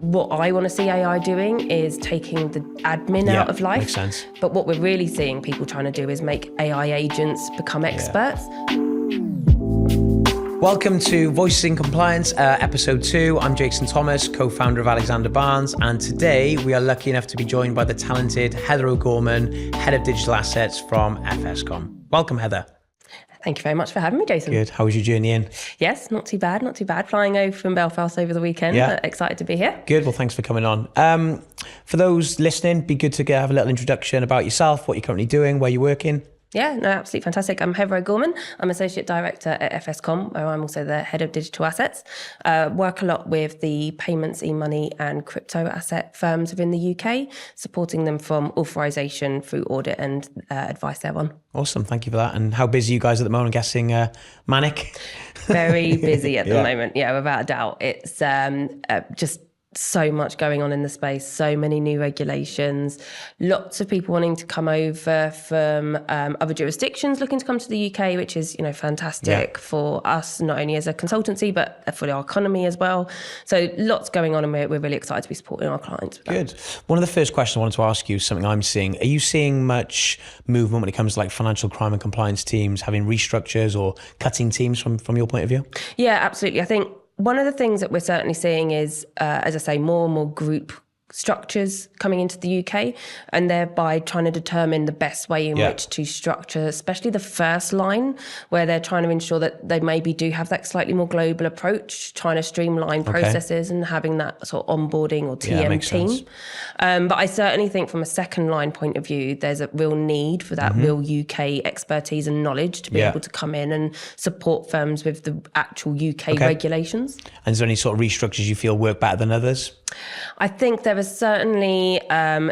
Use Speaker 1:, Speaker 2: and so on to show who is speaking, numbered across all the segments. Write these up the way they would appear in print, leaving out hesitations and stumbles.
Speaker 1: What I want to see AI doing is taking the admin out of life.
Speaker 2: Makes sense.
Speaker 1: But what we're really seeing people trying to do is make AI agents become experts.
Speaker 2: Welcome to Voices in Compliance, episode 2. I'm Jason Thomas, co-founder of Alexander Barnes, and today we are lucky enough to be joined by the talented Heather O'Gorman, Head of Digital Assets from FSCOM. Welcome, Heather.
Speaker 1: Thank you very much for having me, Jason.
Speaker 2: Good. How was your journey in?
Speaker 1: Yes, not too bad, not too bad. Flying over from Belfast over the weekend, but excited to be here.
Speaker 2: Good. Well, thanks for coming on. For those listening, be good to have a little introduction about yourself, what you're currently doing, where you're working.
Speaker 1: Yeah, no, absolutely fantastic. I'm Heather O'Gorman. I'm Associate Director at FSCOM, where I'm also the Head of Digital Assets. Work a lot with the payments, e-money and crypto asset firms within the UK, supporting them from authorization through audit and advice thereon.
Speaker 2: Awesome. Thank you for that. And how busy are you guys at the moment? I'm guessing manic?
Speaker 1: Very busy at the moment. Yeah, without a doubt. It's just so much going on in the space, so many new regulations, lots of people wanting to come over from other jurisdictions looking to come to the UK, which is, fantastic for us, not only as a consultancy, but for our economy as well. So lots going on, and we're really excited to be supporting our clients with that.
Speaker 2: Good. One of the first questions I wanted to ask you is something I'm seeing. Are you seeing much movement when it comes to like financial crime and compliance teams having restructures or cutting teams from your point of view?
Speaker 1: Yeah, absolutely. I think one of the things that we're certainly seeing is, as I say, more and more group structures coming into the UK, and thereby trying to determine the best way in which to structure, especially the first line, where they're trying to ensure that they maybe do have that slightly more global approach, trying to streamline processes and having that sort of onboarding or TM team. But I certainly think from a second line point of view, there's a real need for that real UK expertise and knowledge to be able to come in and support firms with the actual UK regulations.
Speaker 2: And is there any sort of restructures you feel work better than others?
Speaker 1: I think there is certainly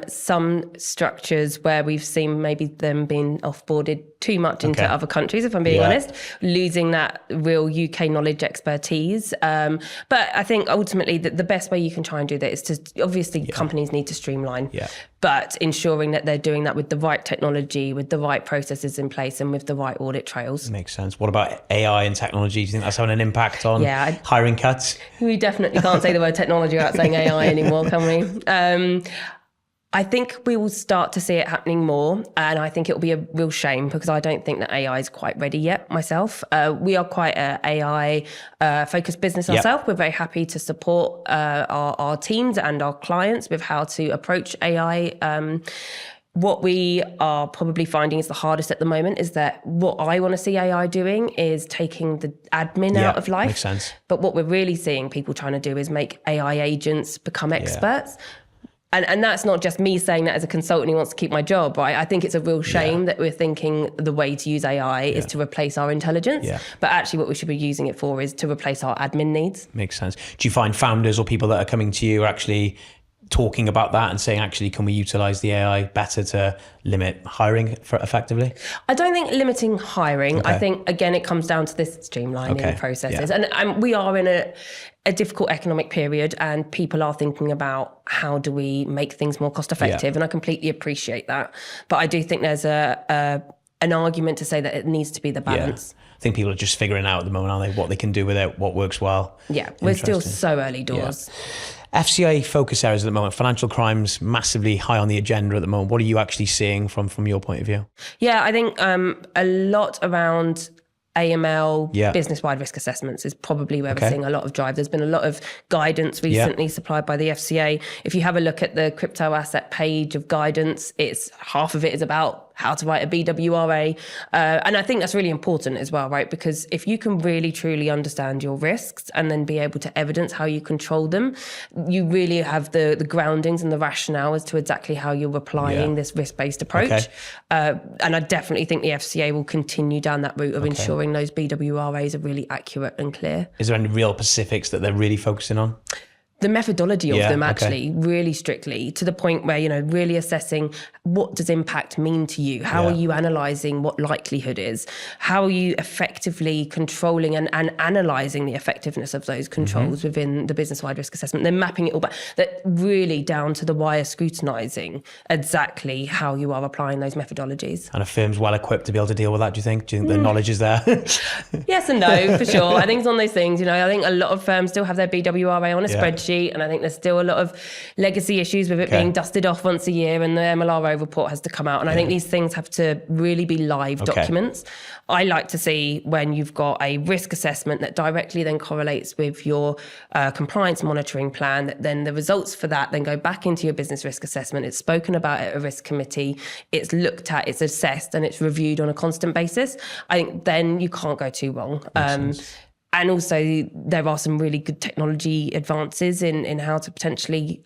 Speaker 1: some structures where we've seen maybe them being offboarded too much into other countries, if I'm being honest, losing that real UK knowledge expertise. But I think ultimately the best way you can try and do that is to, obviously companies need to streamline, but ensuring that they're doing that with the right technology, with the right processes in place and with the right audit trails. Makes
Speaker 2: sense. What about AI and technology? Do you think that's having an impact on hiring cuts?
Speaker 1: We definitely can't say the word technology without saying AI anymore, can we? I think we will start to see it happening more, and I think it will be a real shame because I don't think that AI is quite ready yet myself. We are quite an AI focused business ourselves. We're very happy to support our teams and our clients with how to approach AI. What we are probably finding is the hardest at the moment is that what I want to see AI doing is taking the admin out of life.
Speaker 2: Makes sense.
Speaker 1: But what we're really seeing people trying to do is make AI agents become experts. And that's not just me saying that as a consultant who wants to keep my job, right? I think it's a real shame that we're thinking the way to use AI is to replace our intelligence. But actually what we should be using it for is to replace our admin needs.
Speaker 2: Makes sense. Do you find founders or people that are coming to you are actually talking about that and saying, actually, can we utilize the AI better to limit hiring effectively?
Speaker 1: I don't think limiting hiring. I think, again, it comes down to this streamlining processes. And we are in a difficult economic period, and people are thinking about how do we make things more cost effective. And I completely appreciate that. But I do think there's an argument to say that it needs to be the balance.
Speaker 2: I think people are just figuring out at the moment, aren't they, what they can do with it, what works well.
Speaker 1: Yeah, we're still so early doors.
Speaker 2: FCA focus areas at the moment, financial crimes massively high on the agenda at the moment. What are you actually seeing from your point of view? Yeah,
Speaker 1: I think a lot around AML, business-wide risk assessments is probably where we're seeing a lot of drive. There's been a lot of guidance recently supplied by the FCA. If you have a look at the crypto asset page of guidance, half of it is about how to write a BWRA. And I think that's really important as well, right? Because if you can really, truly understand your risks and then be able to evidence how you control them, you really have the groundings and the rationale as to exactly how you're applying this risk-based approach. And I definitely think the FCA will continue down that route of ensuring those BWRAs are really accurate and clear.
Speaker 2: Is there any real specifics that they're really focusing on?
Speaker 1: The methodology of them actually really strictly, to the point where, really assessing what does impact mean to you? How are you analysing what likelihood is? How are you effectively controlling and analysing the effectiveness of those controls within the business-wide risk assessment? Then mapping it all back, that really down to the wire scrutinising exactly how you are applying those methodologies.
Speaker 2: And a firm's well equipped to be able to deal with that, do you think? Do you think the knowledge is there?
Speaker 1: Yes and no, for sure. I think it's one of those things, I think a lot of firms still have their BWRA on a spreadsheet. spreadsheet. And I think there's still a lot of legacy issues with it being dusted off once a year, and the MLRO report has to come out. And I think these things have to really be live documents. I like to see when you've got a risk assessment that directly then correlates with your compliance monitoring plan, that then the results for that then go back into your business risk assessment. It's spoken about at a risk committee, it's looked at, it's assessed, and it's reviewed on a constant basis. I think then you can't go too wrong. And also there are some really good technology advances in how to potentially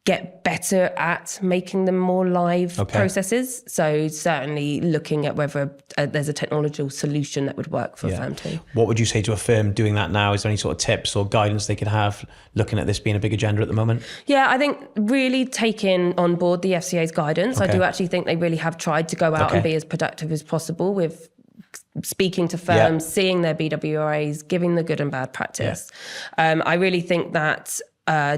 Speaker 1: get better at making them more live processes. So certainly looking at whether there's a technological solution that would work for a firm too.
Speaker 2: What would you say to a firm doing that now? Is there any sort of tips or guidance they could have looking at this being a big agenda at the moment? Yeah,
Speaker 1: I think really taking on board the FCA's guidance. I do actually think they really have tried to go out and be as productive as possible with speaking to firms, seeing their BWRAs, giving the good and bad practice. I really think that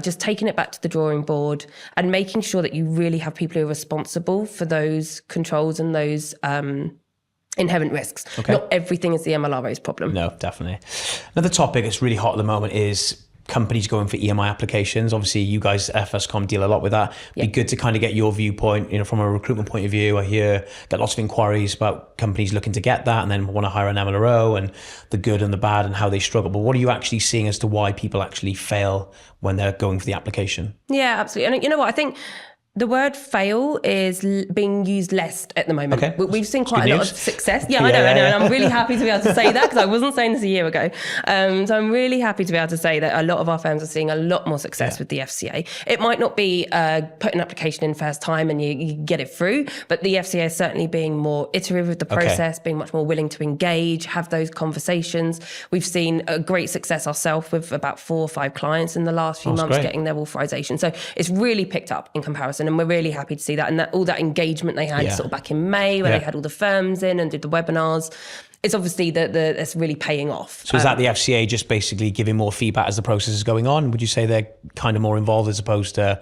Speaker 1: just taking it back to the drawing board and making sure that you really have people who are responsible for those controls and those inherent risks. Not everything is the MLRO's problem.
Speaker 2: No, definitely. Another topic that's really hot at the moment is companies going for EMI applications. Obviously, you guys at FSCOM deal a lot with that. Be good to kind of get your viewpoint, from a recruitment point of view. I get lots of inquiries about companies looking to get that and then want to hire an MLRO and the good and the bad and how they struggle. But what are you actually seeing as to why people actually fail when they're going for the application?
Speaker 1: Yeah, absolutely. And you know what? I think the word fail is being used less at the moment. We've seen quite a lot of success. I know. And I'm really happy to be able to say that, because I wasn't saying this a year ago. So I'm really happy to be able to say that a lot of our firms are seeing a lot more success with the FCA. It might not be put an application in first time and you get it through, but the FCA is certainly being more iterative with the process, being much more willing to engage, have those conversations. We've seen a great success ourselves with about 4 or 5 clients in the last few months getting their authorization. So it's really picked up in comparison. And we're really happy to see that. And that all that engagement they had sort of back in May, where they had all the firms in and did the webinars. It's obviously that's really paying off.
Speaker 2: So is that the FCA just basically giving more feedback as the process is going on? Would you say they're kind of more involved as opposed to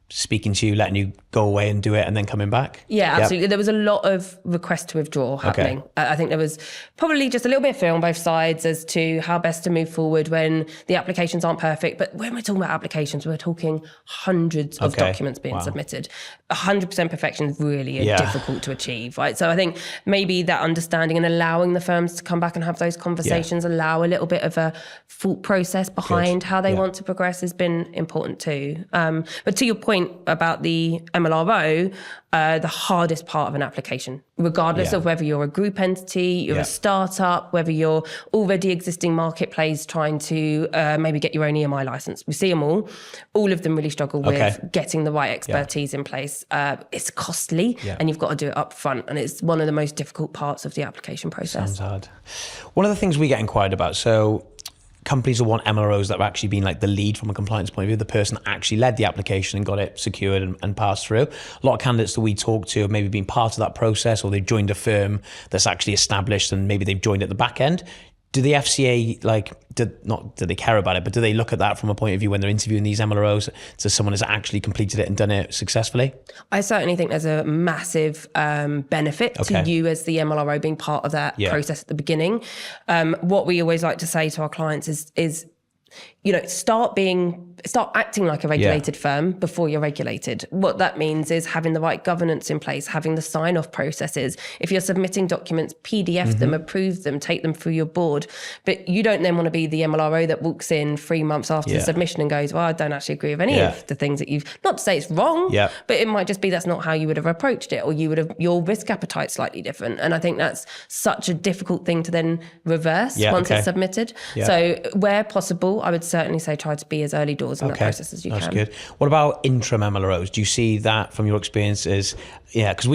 Speaker 2: speaking to you, letting you go away and do it and then coming back?
Speaker 1: Yeah, absolutely. There was a lot of request to withdraw happening. I think there was probably just a little bit of fear on both sides as to how best to move forward when the applications aren't perfect. But when we're talking about applications, we're talking hundreds of documents being submitted. 100% perfection is really difficult to achieve, right? So I think maybe that understanding and allowing the firms to come back and have those conversations, allow a little bit of a thought process behind how they want to progress has been important too. But to your point about the MLRO, the hardest part of an application, regardless of whether you're a group entity, you're a startup, whether you're already existing marketplace trying to maybe get your own EMI license. We see them all. All of them really struggle with getting the right expertise in place. It's costly and you've got to do it up front. And it's one of the most difficult parts of the application process.
Speaker 2: Sounds hard. One of the things we get inquired about, so companies will want MLROs that have actually been like the lead from a compliance point of view, the person that actually led the application and got it secured and passed through. A lot of candidates that we talk to have maybe been part of that process, or they've joined a firm that's actually established and maybe they've joined at the back end. Do the FCA, do they care about it, but do they look at that from a point of view when they're interviewing these MLROs to someone has actually completed it and done it successfully?
Speaker 1: I certainly think there's a massive benefit to you as the MLRO being part of that process at the beginning. What we always like to say to our clients is start acting like a regulated firm before you're regulated. What that means is having the right governance in place, having the sign-off processes. If you're submitting documents, PDF them, approve them, take them through your board. But you don't then want to be the MLRO that walks in 3 months after the submission and goes, well, I don't actually agree with any of the things that you've, not to say it's wrong, but it might just be that's not how you would have approached it, or you would have, your risk appetite's slightly different. And I think that's such a difficult thing to then reverse once it's submitted. So where possible, I would certainly say try to be as early doors in that process as you can.
Speaker 2: That's good. What about interim MLROs? Do you see that from your experiences? Because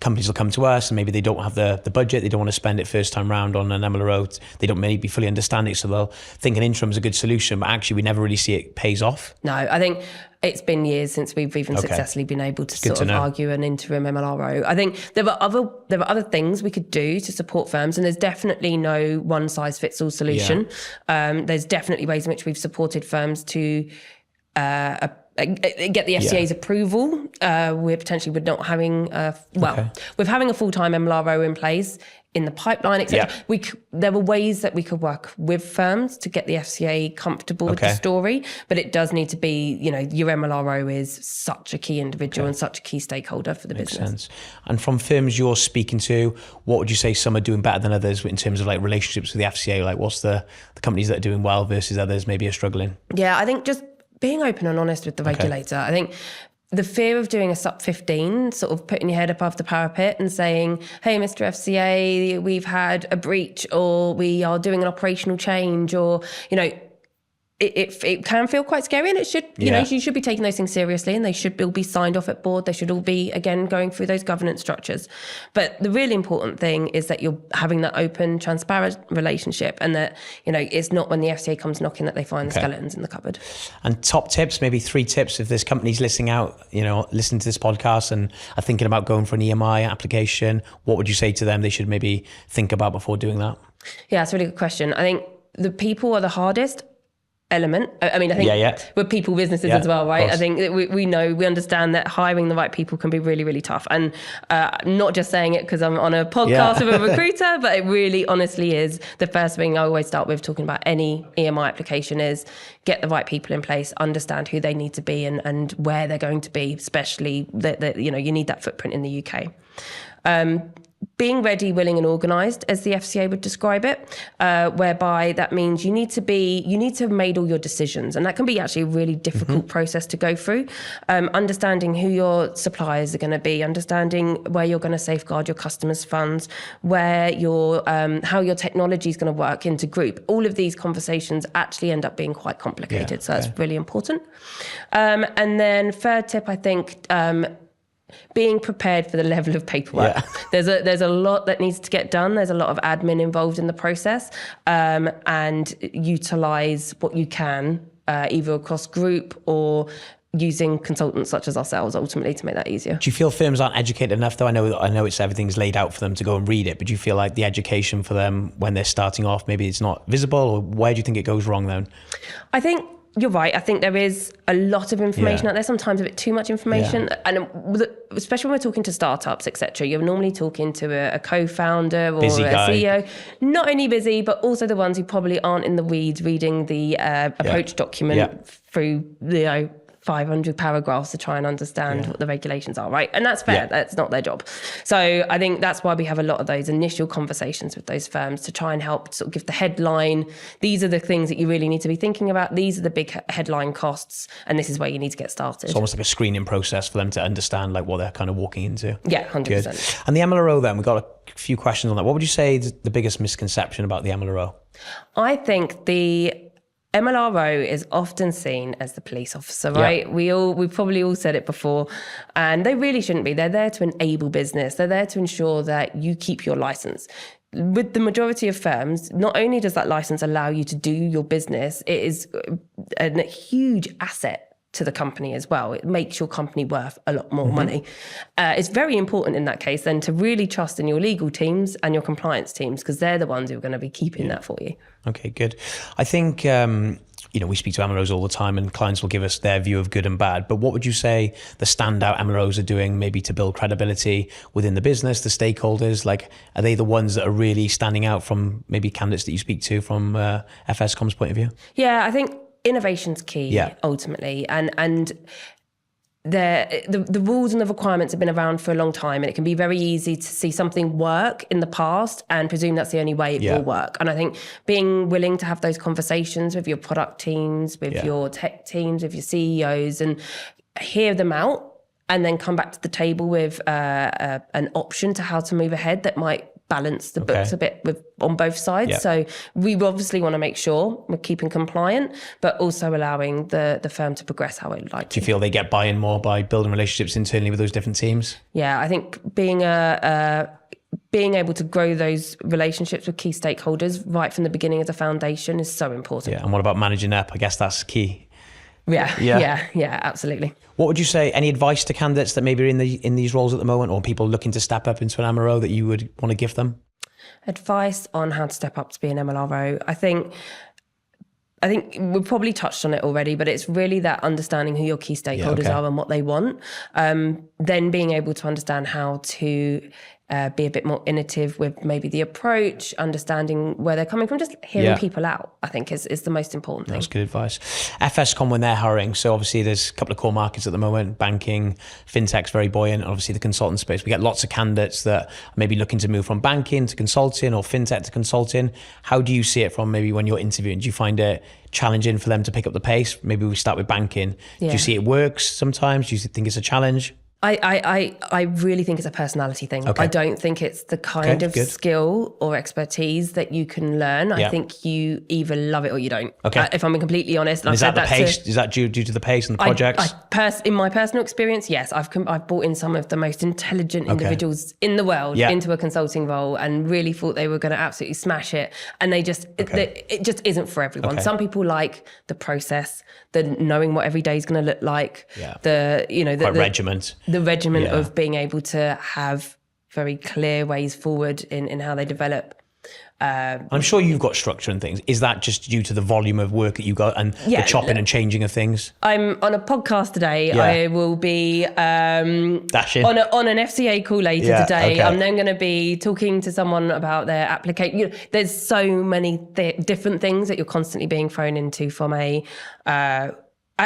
Speaker 2: companies will come to us and maybe they don't have the budget, they don't want to spend it first time round on an MLRO, they don't maybe fully understand it, so they'll think an interim is a good solution, but actually we never really see it pays off.
Speaker 1: No, I think it's been years since we've even successfully been able to sort of argue an interim MLRO. I think there are other things we could do to support firms, and there's definitely no one size fits all solution. There's definitely ways in which we've supported firms to get the FCA's approval. We're potentially with not having with having a full-time MLRO in place. in the pipeline, etc. There were ways that we could work with firms to get the FCA comfortable with the story, but it does need to be, your MLRO is such a key individual and such a key stakeholder for the business.
Speaker 2: Makes sense. And from firms you're speaking to, what would you say some are doing better than others in terms of like relationships with the FCA? Like what's the companies that are doing well versus others maybe are struggling?
Speaker 1: Yeah, I think just being open and honest with the regulator. I think the fear of doing a SUP 15, sort of putting your head above the parapet and saying, hey, Mr. FCA, we've had a breach, or we are doing an operational change, or, it can feel quite scary, and it should, you should be taking those things seriously, and they should all be signed off at board. They should all be, again, going through those governance structures. But the really important thing is that you're having that open, transparent relationship, and that, it's not when the FCA comes knocking that they find the skeletons in the cupboard.
Speaker 2: And top tips, maybe 3 tips, if there's companies listening out, listening to this podcast and are thinking about going for an EMI application, what would you say to them they should maybe think about before doing that?
Speaker 1: Yeah, that's a really good question. I think the people are the hardest element. I mean, I think we're people businesses as well, right? I think that we understand that hiring the right people can be really, really tough. And not just saying it because I'm on a podcast with a recruiter, but it really honestly is. The first thing I always start with talking about any EMI application is get the right people in place, understand who they need to be and where they're going to be, especially that you need that footprint in the UK. Being ready, willing and organised, as the FCA would describe it, whereby that means you need to have made all your decisions, and that can be actually a really difficult process to go through. Understanding who your suppliers are going to be, understanding where you're going to safeguard your customers' funds, where how your technology is going to work into group. All of these conversations actually end up being quite complicated, so that's really important. And then third tip, I think. Being prepared for the level of paperwork. There's a lot that needs to get done. There's a lot of admin involved in the process, and utilise what you can, either across group or using consultants such as ourselves, ultimately, to make that easier. Do
Speaker 2: you feel firms aren't educated enough, though? I know it's everything's laid out for them to go and read it, but do you feel like the education for them when they're starting off, maybe it's not visible, or where do you think it goes wrong then? I
Speaker 1: think you're right. I think there is a lot of information out there, sometimes a bit too much information. And especially when we're talking to startups, etc., you're normally talking to a co-founder or
Speaker 2: busy
Speaker 1: a
Speaker 2: guy.
Speaker 1: CEO. Not only busy, but also the ones who probably aren't in the weeds reading the approach document through 500 paragraphs to try and understand what the regulations are, right? And that's fair. That's not their job. So I think that's why we have a lot of those initial conversations with those firms to try and help sort of give the headline. These are the things that you really need to be thinking about. These are the big headline costs, and this is where you need to get started.
Speaker 2: It's almost like a screening process for them to understand like what they're kind of walking into.
Speaker 1: Yeah, 100%.
Speaker 2: Good. And the MLRO then, we've got a few questions on that. What would you say is the biggest misconception about the MLRO?
Speaker 1: I think the MLRO is often seen as the police officer, right? We've probably all said it before, and they really shouldn't be. They're there to enable business. They're there to ensure that you keep your license. With the majority of firms, not only does that license allow you to do your business, it is a huge asset to the company as well. It makes your company worth a lot more money. It's very important in that case then to really trust in your legal teams and your compliance teams, because they're the ones who are going to be keeping that for you. Okay, good.
Speaker 2: I think, we speak to MLROs all the time and clients will give us their view of good and bad, but what would you say the standout MLROs are doing maybe to build credibility within the business, the stakeholders? Like, are they the ones that are really standing out from maybe candidates that you speak to from FSCOM's point of view?
Speaker 1: Yeah, I think innovation's key ultimately, and the rules and the requirements have been around for a long time, and it can be very easy to see something work in the past and presume that's the only way it will work. And I think being willing to have those conversations with your product teams, with your tech teams, with your CEOs, and hear them out, and then come back to the table with an option to how to move ahead that might balance the books a bit on both sides. So we obviously want to make sure we're keeping compliant, but also allowing the firm to progress how it would like.
Speaker 2: Do you feel they get buy-in more by building relationships internally with those different teams?
Speaker 1: Yeah, I think being able to grow those relationships with key stakeholders right from the beginning as a foundation is so important.
Speaker 2: Yeah, and what about managing up? I guess that's key.
Speaker 1: Yeah, absolutely.
Speaker 2: What would you say, any advice to candidates that maybe are in these roles at the moment, or people looking to step up into an MLRO that you would want to give them?
Speaker 1: Advice on how to step up to be an MLRO. I think we've probably touched on it already, but it's really that understanding who your key stakeholders are and what they want. Then being able to understand how to be a bit more innovative with maybe the approach, understanding where they're coming from, just hearing people out, I think is the most important thing.
Speaker 2: That's good advice. FSCOM, when they're hiring, so obviously there's a couple of core markets at the moment, banking, fintech's very buoyant, obviously the consultant space. We get lots of candidates that are maybe looking to move from banking to consulting or fintech to consulting. How do you see it from maybe when you're interviewing? Do you find it challenging for them to pick up the pace? Maybe we start with banking. Do you see it works sometimes? Do you think it's a challenge?
Speaker 1: I really think it's a personality thing. I don't think it's the kind of skill or expertise that you can learn. I think you either love it or you don't. If I'm being completely honest.
Speaker 2: And is that the pace? Is that due to the pace and the projects?
Speaker 1: In my personal experience, yes. I've brought in some of the most intelligent individuals in the world into a consulting role and really thought they were going to absolutely smash it. And they just, it just isn't for everyone. Some people like the process, the knowing what every day is going to look like, the
Speaker 2: regiment.
Speaker 1: The regiment of being able to have very clear ways forward in how they develop.
Speaker 2: I'm sure you've got structure and things. Is that just due to the volume of work that you got and the chopping and changing of things? I'm
Speaker 1: on a podcast today. I will be
Speaker 2: dashing
Speaker 1: on an FCA call later today. I'm then going to be talking to someone about their application. There's so many different things that you're constantly being thrown into from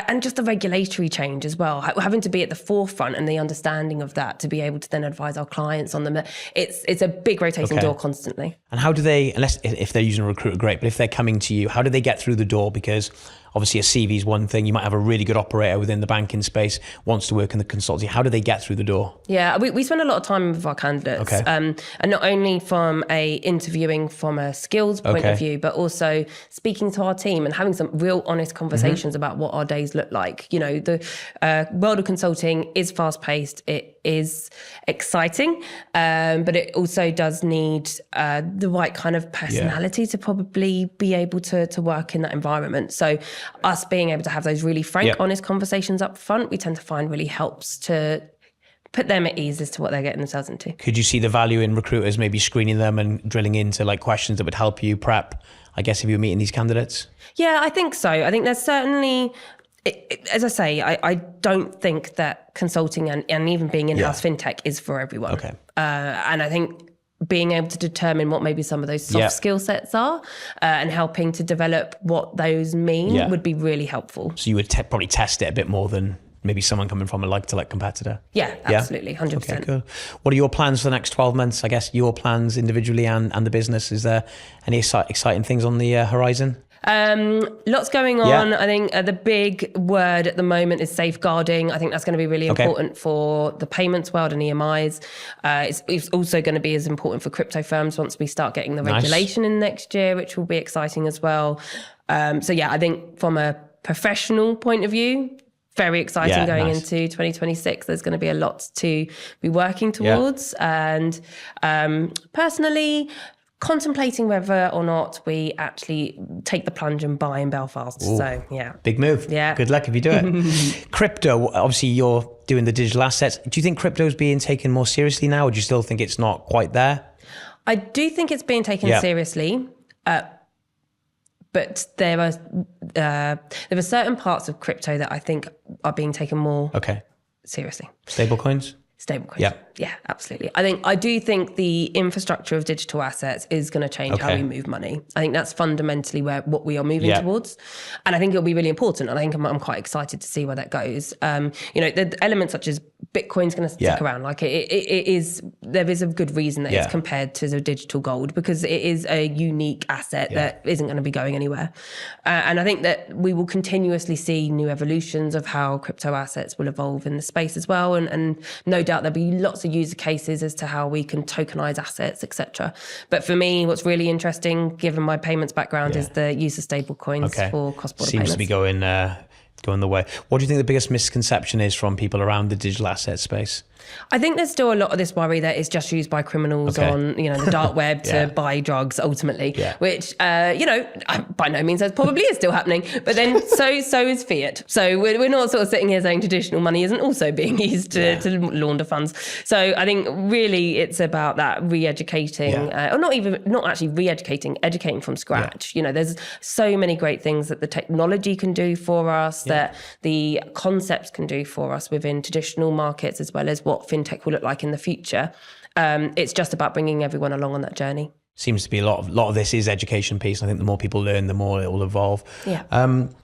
Speaker 1: and just the regulatory change as well, having to be at the forefront and the understanding of that to be able to then advise our clients on them. It's a big rotating door constantly.
Speaker 2: And how do they, unless if they're using a recruiter, great, but if they're coming to you, how do they get through the door? Because obviously a CV is one thing. You might have a really good operator within the banking space, wants to work in the consultancy. How do they get through the door? Yeah,
Speaker 1: we spend a lot of time with our candidates. And not only from interviewing from a skills point of view, but also speaking to our team and having some real honest conversations about what our days look like. You know, the world of consulting is fast paced. It is exciting, but it also does need the right kind of personality to probably be able to work in that environment. So us being able to have those really frank, honest conversations up front, we tend to find really helps to put them at ease as to what they're getting themselves into.
Speaker 2: Could you see the value in recruiters maybe screening them and drilling into like questions that would help you prep, I guess, if you're meeting these candidates? Yeah,
Speaker 1: I think so. I think there's certainly... as I say, I don't think that consulting and even being in-house fintech is for everyone. And I think being able to determine what maybe some of those soft skill sets are and helping to develop what those mean would be really helpful.
Speaker 2: So you would probably test it a bit more than maybe someone coming from a like-to-like competitor?
Speaker 1: Yeah, absolutely, 100%.
Speaker 2: Okay, good. What are your plans for the next 12 months? I guess your plans individually and the business. Is there any exciting things on the horizon?
Speaker 1: Lots going on. I think the big word at the moment is safeguarding. I think that's going to be really important for the payments world and EMIs. It's also going to be as important for crypto firms once we start getting the regulation in next year, which will be exciting as well. I think from a professional point of view, very exciting going into 2026. There's going to be a lot to be working towards. And personally, contemplating whether or not we actually take the plunge and buy in Belfast. Ooh, so,
Speaker 2: big move.
Speaker 1: Yeah.
Speaker 2: Good luck if you do it. Crypto, obviously you're doing the digital assets. Do you think crypto is being taken more seriously now, or do you still think it's not quite there?
Speaker 1: I do think it's being taken seriously. But there are certain parts of crypto that I think are being taken more seriously.
Speaker 2: Stablecoins?
Speaker 1: Stablecoins. Yeah, absolutely. I do think the infrastructure of digital assets is going to change how we move money. I think that's fundamentally what we are moving towards. And I think it'll be really important. And I think I'm quite excited to see where that goes. The elements such as Bitcoin's going to stick around. Like there is a good reason that it's compared to the digital gold, because it is a unique asset that isn't going to be going anywhere. And I think that we will continuously see new evolutions of how crypto assets will evolve in the space as well. And no doubt there'll be lots of user cases as to how we can tokenize assets, etc. But for me, what's really interesting, given my payments background, is the use of stablecoins for cross-border payments.
Speaker 2: Seems to be going the way. What do you think the biggest misconception is from people around the digital asset space?
Speaker 1: I think there's still a lot of this worry that it's just used by criminals on, the dark web to buy drugs ultimately, which, by no means that probably is still happening. But then so is fiat. So we're not sort of sitting here saying traditional money isn't also being used to launder funds. So I think really it's about that re-educating, or not actually re-educating, educating from scratch. There's so many great things that the technology can do for us, that the concepts can do for us within traditional markets, as well as what what fintech will look like in the future. It's just about bringing everyone along on that journey.
Speaker 2: Seems to be a lot of this is education piece. I think the more people learn, the more it will evolve.
Speaker 1: Yeah.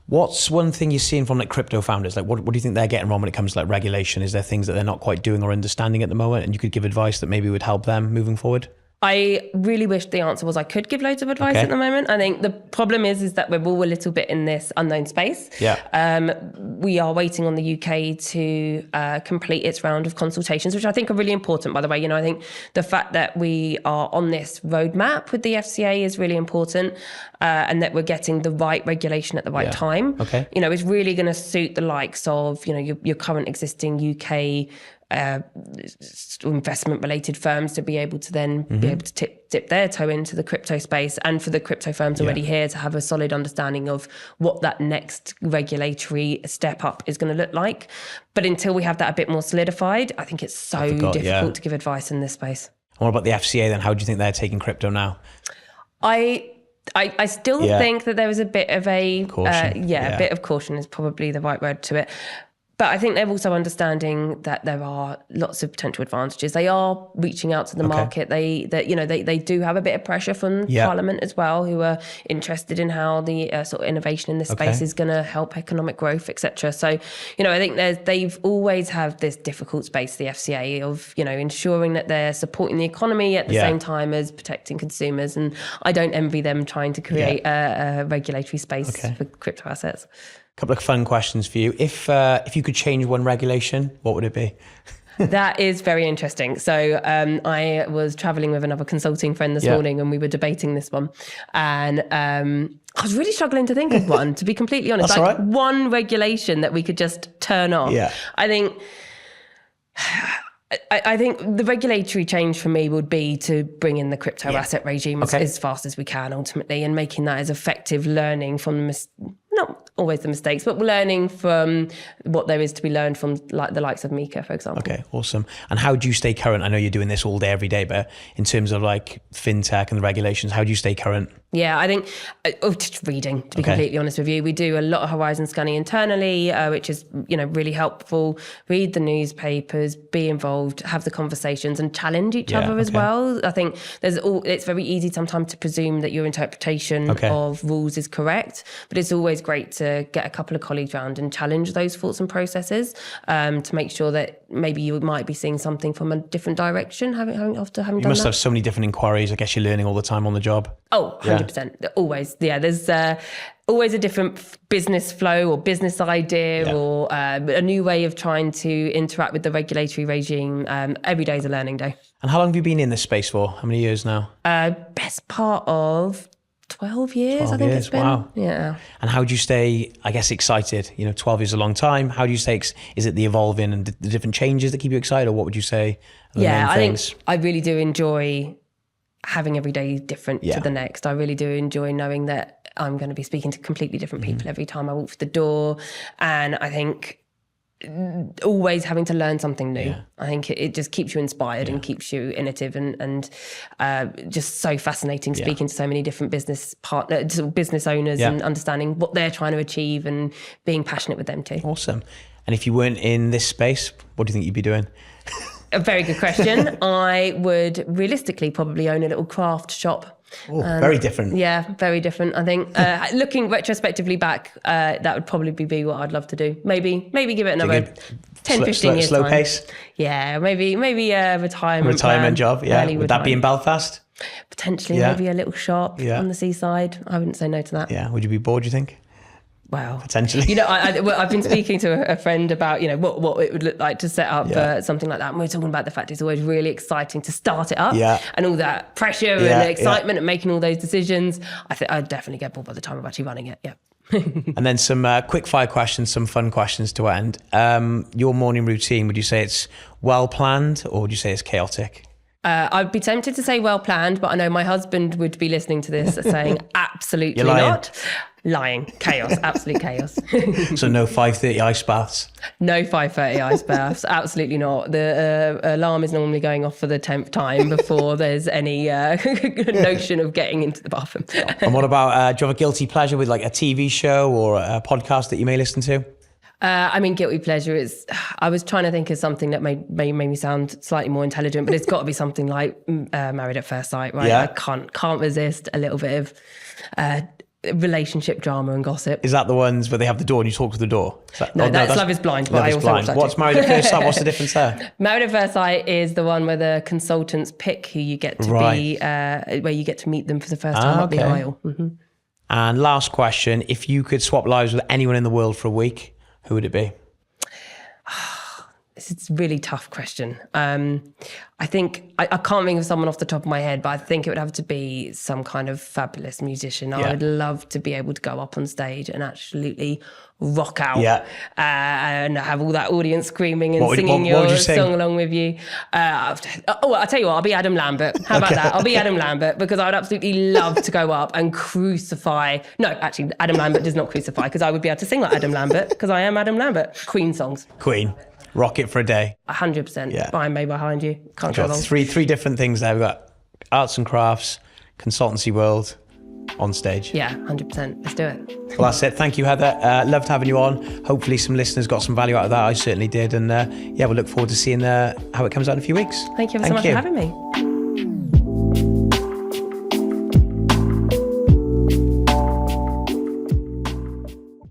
Speaker 2: What's one thing you're seeing from like crypto founders? Like what do you think they're getting wrong when it comes to like regulation? Is there things that they're not quite doing or understanding at the moment? And you could give advice that maybe would help them moving forward?
Speaker 1: I really wish the answer was I could give loads of advice at the moment. I think the problem is that we're all a little bit in this unknown space.
Speaker 2: Yeah.
Speaker 1: We are waiting on the UK to complete its round of consultations, which I think are really important, by the way. You know, I think the fact that we are on this roadmap with the FCA is really important, and that we're getting the right regulation at the right time.
Speaker 2: Okay.
Speaker 1: You know, it's really going to suit the likes of, you know, your current existing UK investment related firms to be able to then be able to dip their toe into the crypto space, and for the crypto firms already here to have a solid understanding of what that next regulatory step up is going to look like. But until we have that a bit more solidified, I think it's so difficult to give advice in this space.
Speaker 2: And what about the FCA then? How do you think they're taking crypto now?
Speaker 1: I still think that there was a bit of a
Speaker 2: caution.
Speaker 1: A bit of caution is probably the right word to it. But I think they're also understanding that there are lots of potential advantages. They are reaching out to the market. They do have a bit of pressure from Parliament as well, who are interested in how the sort of innovation in this space is going to help economic growth, etc. So, you know, I think they've always had this difficult space, the FCA, of, you know, ensuring that they're supporting the economy at the same time as protecting consumers. And I don't envy them trying to create a regulatory space for crypto assets.
Speaker 2: Couple of fun questions for you. If you could change one regulation, what would it be?
Speaker 1: That is very interesting. So I was traveling with another consulting friend this morning, and we were debating this one. And I was really struggling to think of one, to be completely honest.
Speaker 2: That's
Speaker 1: like
Speaker 2: all right.
Speaker 1: One regulation that we could just turn off.
Speaker 2: Yeah.
Speaker 1: I think the regulatory change for me would be to bring in the crypto asset regime as fast as we can, ultimately, and making that as effective, learning from not always the mistakes, but learning from what there is to be learned from, like the likes of Mika, for example.
Speaker 2: Okay, awesome. And how do you stay current? I know you're doing this all day, every day, but in terms of like fintech and the regulations, how do you stay current?
Speaker 1: Yeah, I think just reading, to be completely honest with you. We do a lot of horizon scanning internally, which is, you know, really helpful. Read the newspapers, be involved, have the conversations, and challenge each other as well. I think it's very easy sometimes to presume that your interpretation of rules is correct, but it's always great to get a couple of colleagues around and challenge those thoughts and processes, to make sure that maybe you might be seeing something from a different direction after having done that.
Speaker 2: You must have so many different inquiries. I guess you're learning all the time on the job.
Speaker 1: Oh, 100%. Always. Yeah, there's always a different business flow or business idea or a new way of trying to interact with the regulatory regime. Every day is a learning day.
Speaker 2: And how long have you been in this space for? How many years now?
Speaker 1: Best part of 12 years, I think it's been.
Speaker 2: Wow.
Speaker 1: Yeah.
Speaker 2: And how do you stay, I guess, excited? You know, 12 years is a long time. How do you stay, is it the evolving and the different changes that keep you excited, or what would you say are the main things?
Speaker 1: Think I really do enjoy having every day different to the next. I really do enjoy knowing that I'm going to be speaking to completely different people every time I walk through the door. And I think always having to learn something new. I think it just keeps you inspired and keeps you innovative and just so fascinating speaking to so many different business partners, business owners, and understanding what they're trying to achieve and being passionate with them too.
Speaker 2: Awesome. And if you weren't in this space, what do you think you'd be doing?
Speaker 1: A very good question. I would realistically probably own a little craft shop.
Speaker 2: Oh, very different.
Speaker 1: Yeah, very different. I think looking retrospectively back, that would probably be what I'd love to do. Maybe give it another 10, 15 years.
Speaker 2: Slow
Speaker 1: time.
Speaker 2: pace?
Speaker 1: Yeah, maybe a retirement
Speaker 2: job, yeah. Would that be in Belfast?
Speaker 1: Potentially, maybe a little shop on the seaside. I wouldn't say no to that.
Speaker 2: Yeah, would you be bored, do you think?
Speaker 1: Well,
Speaker 2: potentially.
Speaker 1: You know, I've been speaking to a friend about, you know, what it would look like to set up something like that. And we're talking about the fact it's always really exciting to start it up and all that pressure and excitement and making all those decisions. I think I'd definitely get bored by the time of actually running it. Yeah.
Speaker 2: And then some quick fire questions, some fun questions to end. Your morning routine, would you say it's well planned or would you say it's chaotic?
Speaker 1: I'd be tempted to say well planned, but I know my husband would be listening to this saying absolutely not. Lying. Chaos. Absolute chaos.
Speaker 2: So no 5:30 ice baths? No
Speaker 1: 5:30 ice baths. Absolutely not. The alarm is normally going off for the 10th time before there's any notion of getting into the bathroom.
Speaker 2: And what about, do you have a guilty pleasure with like a TV show or a podcast that you may listen to?
Speaker 1: Guilty pleasure is, I was trying to think of something that made me sound slightly more intelligent, but it's got to be something like Married at First Sight, right?
Speaker 2: Yeah.
Speaker 1: I can't resist a little bit of relationship drama and gossip.
Speaker 2: Is that the ones where they have the door and you talk to the door?
Speaker 1: That's Love is Blind, but I also watch that
Speaker 2: What's Married at First Sight? What's the difference there?
Speaker 1: Married at First Sight is the one where the consultants pick who you get to be, where you get to meet them for the first time up the aisle. Mm-hmm.
Speaker 2: And last question, if you could swap lives with anyone in the world for a week, who would it be?
Speaker 1: It's a really tough question. I think, I can't think of someone off the top of my head, but I think it would have to be some kind of fabulous musician. I would love to be able to go up on stage and absolutely rock out and have all that audience screaming and singing your song along with you. I'll tell you what, I'll be Adam Lambert. How about that? I'll be Adam Lambert because I would absolutely love to go up and crucify. No, actually, Adam Lambert does not crucify because I would be able to sing like Adam Lambert because I am Adam Lambert. Queen songs.
Speaker 2: Queen. Rock it for a day.
Speaker 1: 100%. Behind me, behind you. Can't go wrong.
Speaker 2: Three different things there. We've got arts and crafts, consultancy world, on stage.
Speaker 1: Yeah, 100%. Let's do it.
Speaker 2: Well, that's it. Thank you, Heather. Loved having you on. Hopefully some listeners got some value out of that. I certainly did. And we'll look forward to seeing how it comes out in a few weeks.
Speaker 1: Thank you so much for having me.